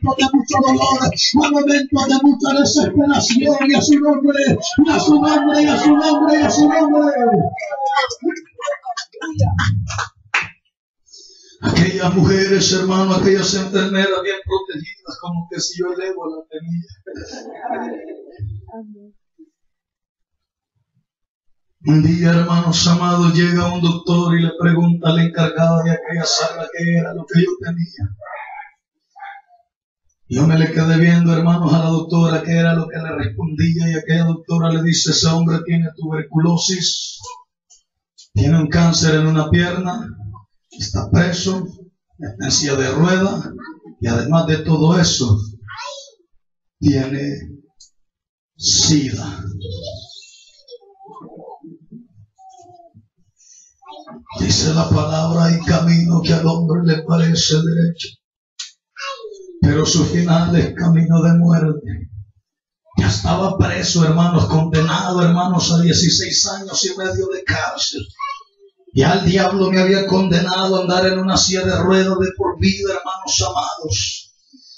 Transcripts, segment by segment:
momentos de mucho dolor, a momentos de mucha desesperación, y a su nombre, y a su nombre, y a su nombre, y a su nombre. Aquellas mujeres, hermano, aquellas enfermeras bien protegidas, como que si yo el ébola tenía. Un día, hermanos amados, llega un doctor y le pregunta a la encargada de aquella sala qué era lo que yo tenía. Yo me le quedé viendo, hermanos, a la doctora qué era lo que le respondía, y aquella doctora le dice: ese hombre tiene tuberculosis, tiene un cáncer en una pierna, está preso, está en silla de ruedas, y además de todo eso, tiene SIDA. Dice la palabra: hay camino que al hombre le parece derecho, pero su final es camino de muerte. Ya estaba preso, hermanos, condenado, hermanos, a 16 años y medio de cárcel. Ya el diablo me había condenado a andar en una silla de ruedas de por vida, hermanos amados.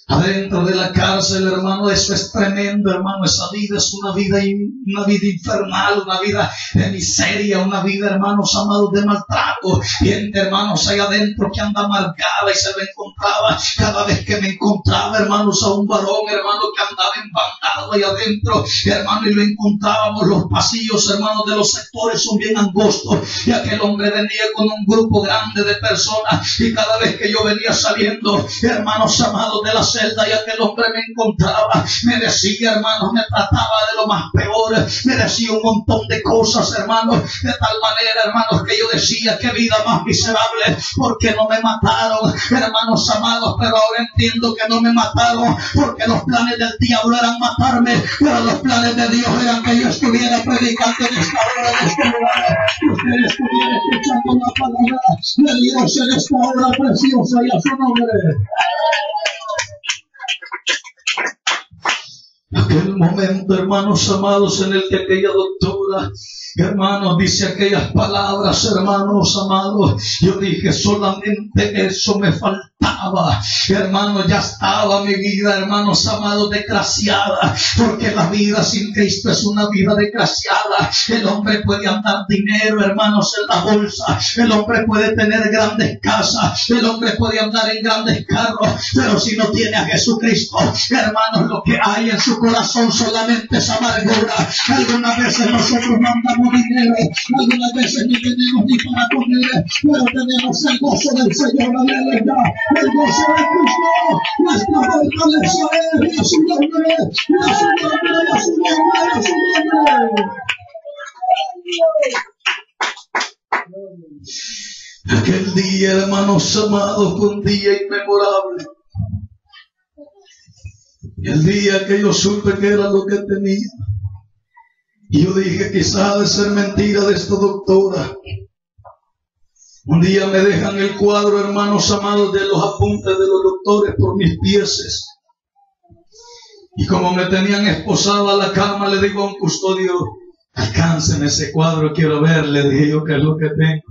Adentro de la cárcel, hermano, eso es tremendo, hermano. Esa vida es una vida infernal, una vida de miseria, una vida, hermanos amados, de maltrato. Gente, hermanos, ahí adentro que anda amargada, y se lo encontraba cada vez que me encontraba, hermanos, a un varón, hermano, que andaba embandado ahí adentro, hermano, y lo encontrábamos. Los pasillos, hermanos, de los sectores son bien angostos, y aquel hombre venía con un grupo grande de personas, y cada vez que yo venía saliendo, hermanos amados, de la celda, y aquel hombre me encontraba, me decía, hermanos, me trataba de lo más peor, me decía un montón de cosas, hermanos, de tal manera, hermanos, que yo decía: qué vida más miserable, porque no me mataron, hermanos amados. Pero ahora entiendo que no me mataron porque los planes del diablo eran matarme, pero los planes de Dios eran que yo estuviera predicando en esta hora, en este lugar, que usted estuviera escuchando la palabra de Dios en esta hora preciosa, y a su nombre. Aquel momento, hermanos amados, en el que aquella doctora, hermanos, dice aquellas palabras, hermanos amados, yo dije: solamente eso me faltaba. Hermanos, ya estaba mi vida, hermanos amados, desgraciada, porque la vida sin Cristo es una vida desgraciada. El hombre puede andar dinero, hermanos, en la bolsa, el hombre puede tener grandes casas, el hombre puede andar en grandes carros, pero si no tiene a Jesucristo, hermanos, lo que hay en su corazón solamente es amargura. Algunas veces nosotros mandamos dinero, algunas veces ni tenemos ni para comer, pero tenemos el gozo del Señor, aleluya. El gozo de Cristo, nuestra fortaleza es, y a su nombre, y a su nombre, y a su nombre, y a su nombre. Aquel día, hermanos amados, fue un día inmemorable. El día que yo supe que era lo que tenía, y yo dije: quizás ha de ser mentira de esta doctora. Un día me dejan el cuadro, hermanos amados, de los apuntes de los doctores por mis pies. Y como me tenían esposado a la cama, le digo a un custodio: alcánceme ese cuadro, quiero ver. Le dije yo: qué es lo que tengo.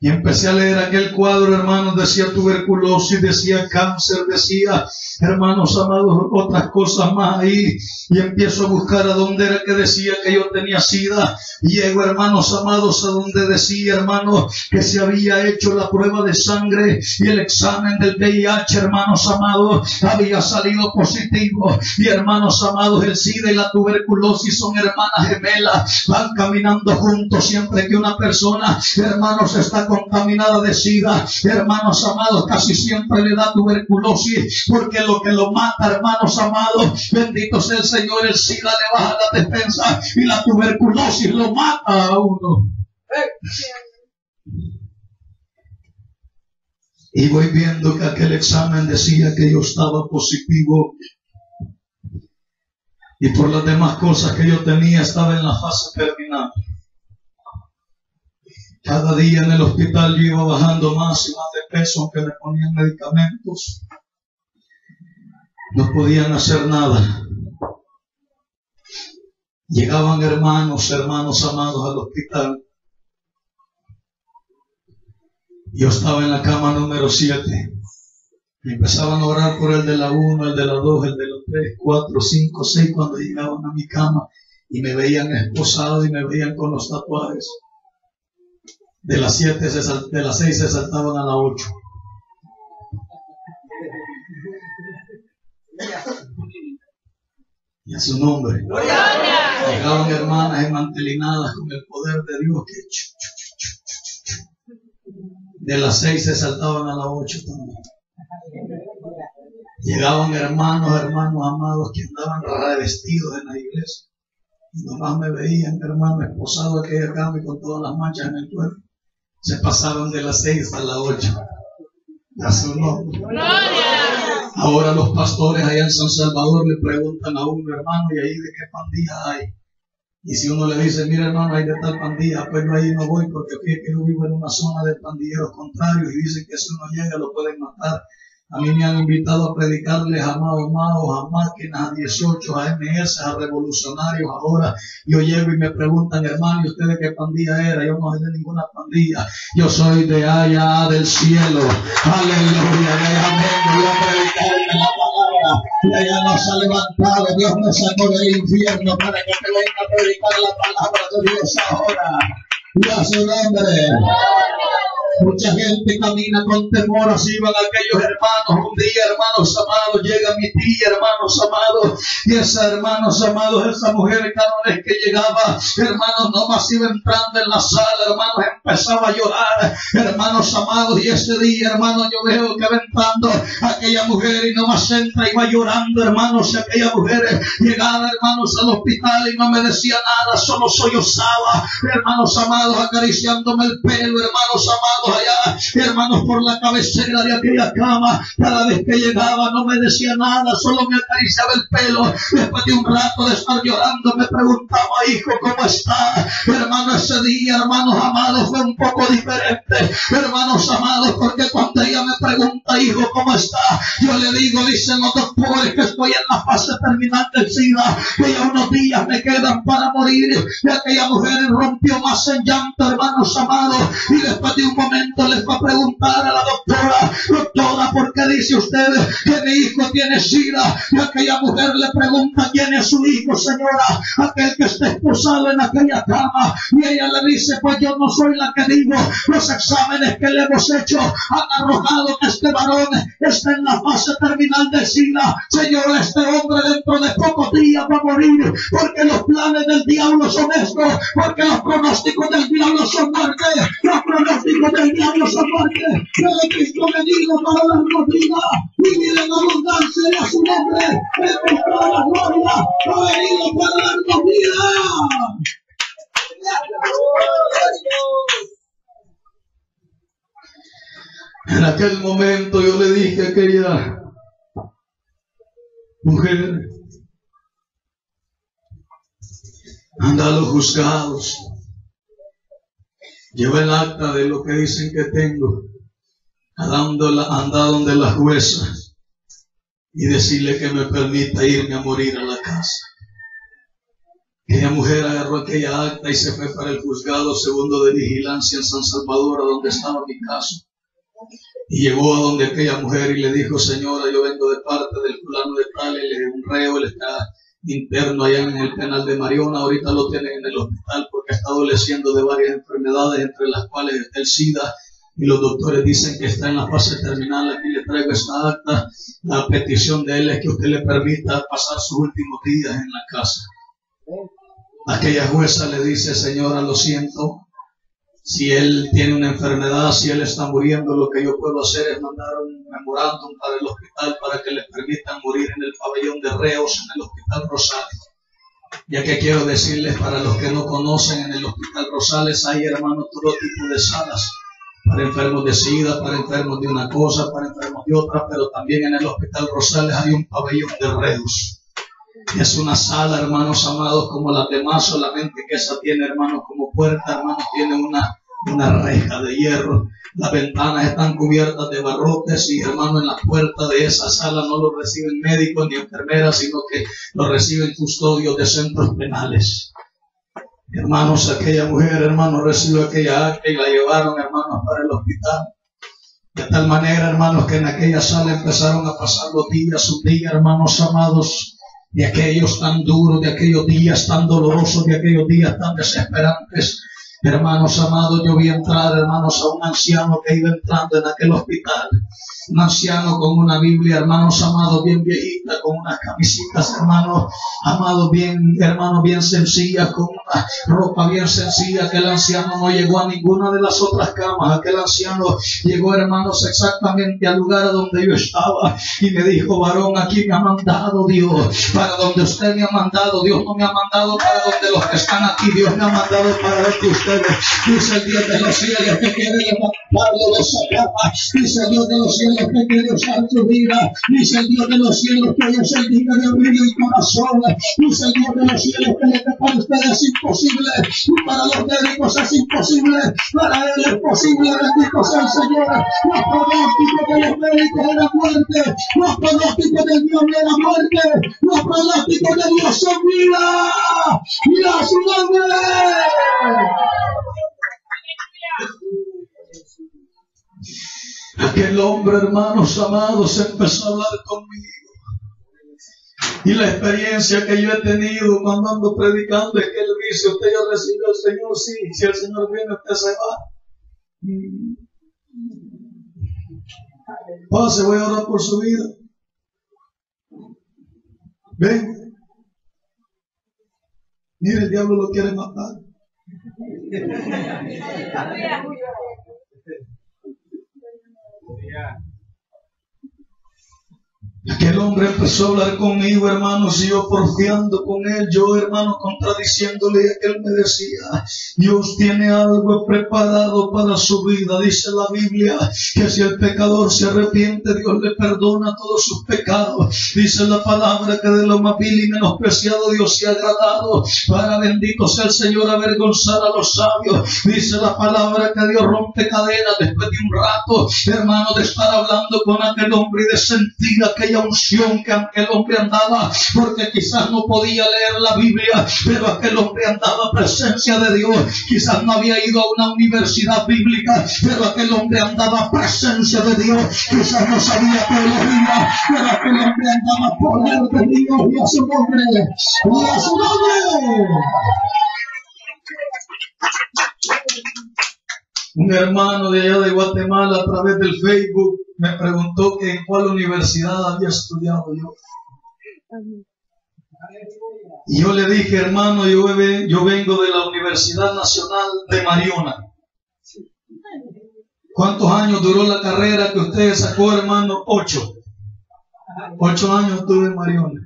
Y empecé a leer aquel cuadro, hermanos. Decía tuberculosis, decía cáncer, decía, hermanos amados, otras cosas más ahí. Y empiezo a buscar a dónde era que decía que yo tenía SIDA. Y llego, hermanos amados, a donde decía, hermanos, que se había hecho la prueba de sangre y el examen del VIH, hermanos amados, había salido positivo. Y hermanos amados, el SIDA y la tuberculosis son hermanas gemelas, van caminando juntos. Siempre que una persona, hermanos, está contaminada de SIDA, hermanos amados, casi siempre le da tuberculosis, porque lo que lo mata, hermanos amados, bendito sea el Señor, el SIDA le baja la defensa y la tuberculosis lo mata a uno. Y voy viendo que aquel examen decía que yo estaba positivo, y por las demás cosas que yo tenía estaba en la fase terminal. Cada día en el hospital yo iba bajando más y más de peso, aunque me ponían medicamentos. No podían hacer nada. Llegaban hermanos amados al hospital. Yo estaba en la cama número 7. Empezaban a orar por el de la 1, el de la 2, el de la 3, 4, 5, 6 cuando llegaban a mi cama y me veían esposado y me veían con los tatuajes. De las 6 se saltaban a la 8. Y a su nombre. Llegaban hermanas enmantelinadas con el poder de Dios que de las 6 se saltaban a las 8 también. Llegaban hermanos amados que andaban revestidos en la iglesia y nomás me veían, hermano, esposado de aquella cama y con todas las manchas en el cuerpo. Se pasaron de las 6 a las 8. A su nombre. Ahora los pastores allá en San Salvador le preguntan a uno, hermano, ¿y ahí de qué pandilla hay? Y si uno le dice, mira hermano, hay de tal pandilla, pues yo ahí no voy porque fíjate que yo vivo en una zona de pandilleros contrarios y dicen que si uno llega lo pueden matar. A mí me han invitado a predicarles a Maos, a máquinas, a 18, a MS, a revolucionarios. Ahora yo llego y me preguntan, hermano, ¿y usted de qué pandilla era? Yo no soy de ninguna pandilla. Yo soy de allá del cielo. Aleluya. De allá vengo, voy a predicarles la palabra. De allá nos ha levantado. Dios me sacó del infierno para que te venga a predicar la palabra de Dios ahora. Y a su nombre. Mucha gente camina con temor, así van aquellos hermanos. Un día, hermanos amados, llega mi tía, hermanos amados, y esa, hermanos amados, esa mujer cada vez que llegaba, hermanos, nomás iba entrando en la sala, hermanos, empezaba a llorar, hermanos amados, y ese día, hermanos, yo veo que va entrando aquella mujer y nomás entra y va llorando, hermanos, y aquella mujer llegaba, hermanos, al hospital y no me decía nada, solo sollozaba, hermanos amados, acariciándome el pelo, hermanos amados, allá, hermanos, por la cabecera de aquella cama. Cada vez que llegaba no me decía nada, solo me acariciaba el pelo. Después de un rato de estar llorando me preguntaba, hijo, ¿cómo está? Hermano, ese día, hermanos amados, fue un poco diferente, hermanos amados, porque cuando ella me pregunta, hijo, ¿cómo está? Yo le digo, dicen los doctores que estoy en la fase terminal del SIDA, que ya unos días me quedan para morir. Y aquella mujer rompió más en llanto, hermanos amados, y después de un momento les va a preguntar a la doctora, ¿por qué dice usted que mi hijo tiene SIDA? Y aquella mujer le pregunta, ¿quién es su hijo, señora? Aquel que está esposado en aquella cama. Y ella le dice, pues yo no soy la que digo, los exámenes que le hemos hecho han arrojado que este varón está en la fase terminal de SIDA. Señor, este hombre dentro de pocos días va a morir, porque los planes del diablo son estos, porque los pronósticos del diablo son muerte, los pronósticos del diablo son muerte. Pero Cristo venido para darnos vida y vida en abundancia y a su nombre. El Cristo de la gloria ha venido para darnos vida. En aquel momento yo le dije a aquella mujer, anda a los juzgados, lleva el acta de lo que dicen que tengo, anda donde la jueza y decirle que me permita irme a morir a la casa. Aquella mujer agarró aquella acta y se fue para el juzgado segundo de vigilancia en San Salvador, a donde estaba mi caso. Y llegó a donde aquella mujer y le dijo, señora, yo vengo de parte del fulano de tal, él es un reo, él está interno allá en el penal de Mariona, ahorita lo tienen en el hospital porque está adoleciendo de varias enfermedades, entre las cuales está el SIDA, y los doctores dicen que está en la fase terminal. Aquí le traigo esta acta. La petición de él es que usted le permita pasar sus últimos días en la casa. Aquella jueza le dice, señora, lo siento, si él tiene una enfermedad, si él está muriendo, lo que yo puedo hacer es mandar un memorándum para el hospital para que le permitan morir en el pabellón de reos en el Hospital Rosales. Ya que quiero decirles, para los que no conocen, en el Hospital Rosales hay, hermanos, todo tipo de salas, para enfermos de SIDA, para enfermos de una cosa, para enfermos de otra, pero también en el Hospital Rosales hay un pabellón de reos. Es una sala, hermanos amados, como las demás, solamente que esa tiene, hermanos, como puerta, hermanos, tiene una reja de hierro. Las ventanas están cubiertas de barrotes y, hermanos, en la puerta de esa sala no lo reciben médicos ni enfermeras, sino que lo reciben custodios de centros penales. Hermanos, aquella mujer, hermanos, recibió aquella acta y la llevaron, hermanos, para el hospital. De tal manera, hermanos, que en aquella sala empezaron a pasar los días, un día, hermanos amados, de aquellos tan duros, de aquellos días tan dolorosos, de aquellos días tan desesperantes. Hermanos amados, yo vi entrar, hermanos, a un anciano que iba entrando en aquel hospital. Un anciano con una Biblia, hermanos amados, bien viejita, con unas camisitas, hermanos amados, bien sencillas, con una ropa bien sencilla. Aquel anciano no llegó a ninguna de las otras camas. Aquel anciano llegó, hermanos, exactamente al lugar a donde yo estaba y me dijo: varón, aquí me ha mandado Dios. Para donde usted me ha mandado, Dios no me ha mandado para donde los que están aquí. Dios me ha mandado para ver que ustedes, dice el Dios de los cielos, que quiere levantarlo de esa cama. Dice el Dios de los cielos que quiere usar tu vida. Dice el Dios de los cielos que Dios es el digno de abrir el corazón. Dice el Dios de los cielos que lo que para ustedes es imposible y para los médicos es imposible, para Él es posible. Bendito sea el Señor. Los pronósticos de los médicos de la muerte, los pronósticos del Dios de la muerte, los pronósticos de Dios son vida. ¡Y a su nombre! Aquel hombre, hermanos amados, empezó a hablar conmigo. Y la experiencia que yo he tenido cuando ando predicando es que él dice: usted ya recibió al Señor. Sí, si el Señor viene, usted se va. Pase, voy a orar por su vida. Ven. Mire, el diablo lo quiere matar. Aquel hombre empezó a hablar conmigo, hermanos, y yo porfiando con él, yo, hermano, contradiciéndole, y aquel me decía: Dios tiene algo preparado para su vida. Dice la Biblia que si el pecador se arrepiente, Dios le perdona todos sus pecados. Dice la palabra que de lo más vil y menospreciado Dios se ha agradado para, bendito sea el Señor, avergonzar a los sabios. Dice la palabra que Dios rompe cadenas después de un rato, hermano, de estar hablando con aquel hombre y de sentir aquella unción que aquel hombre andaba, porque quizás no podía leer la Biblia, pero aquel hombre andaba presencia de Dios. Quizás no había ido a una universidad bíblica, pero aquel hombre andaba presencia de Dios. Quizás no sabía teología, pero aquel hombre andaba poder de Dios. Y a su nombre, y a su nombre. Un hermano de allá de Guatemala, a través del Facebook, me preguntó que en cuál universidad había estudiado yo. Y yo le dije: hermano, yo vengo de la Universidad Nacional de Mariona. ¿Cuántos años duró la carrera que usted sacó, hermano? 8. 8 años tuve en Mariona.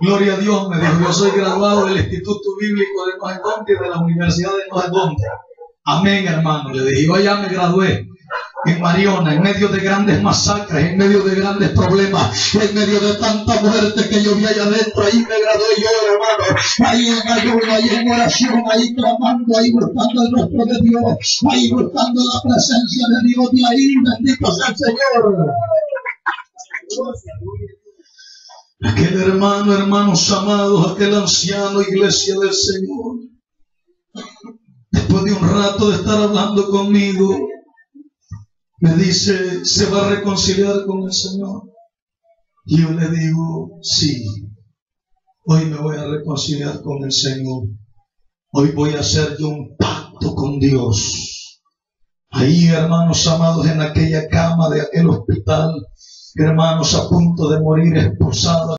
Gloria a Dios, me dijo. Yo soy graduado del Instituto Bíblico de no sé dónde y de la Universidad de no sé dónde. Amén, hermano. Le dije: yo allá me gradué en Mariona, en medio de grandes masacres, en medio de grandes problemas, en medio de tanta muerte que yo vi allá adentro. Ahí me gradué yo, hermano. Ahí en ayuno, ahí en oración, ahí clamando, ahí buscando el rostro de Dios, ahí buscando la presencia de Dios. Y ahí, bendito sea el Señor. Aquel hermano, hermanos amados, aquel anciano, iglesia del Señor, después de un rato de estar hablando conmigo, me dice: ¿se va a reconciliar con el Señor? Y yo le digo: sí, hoy me voy a reconciliar con el Señor. Hoy voy a hacer yo un pacto con Dios. Ahí, hermanos amados, en aquella cama de aquel hospital, hermanos, a punto de morir, esposado.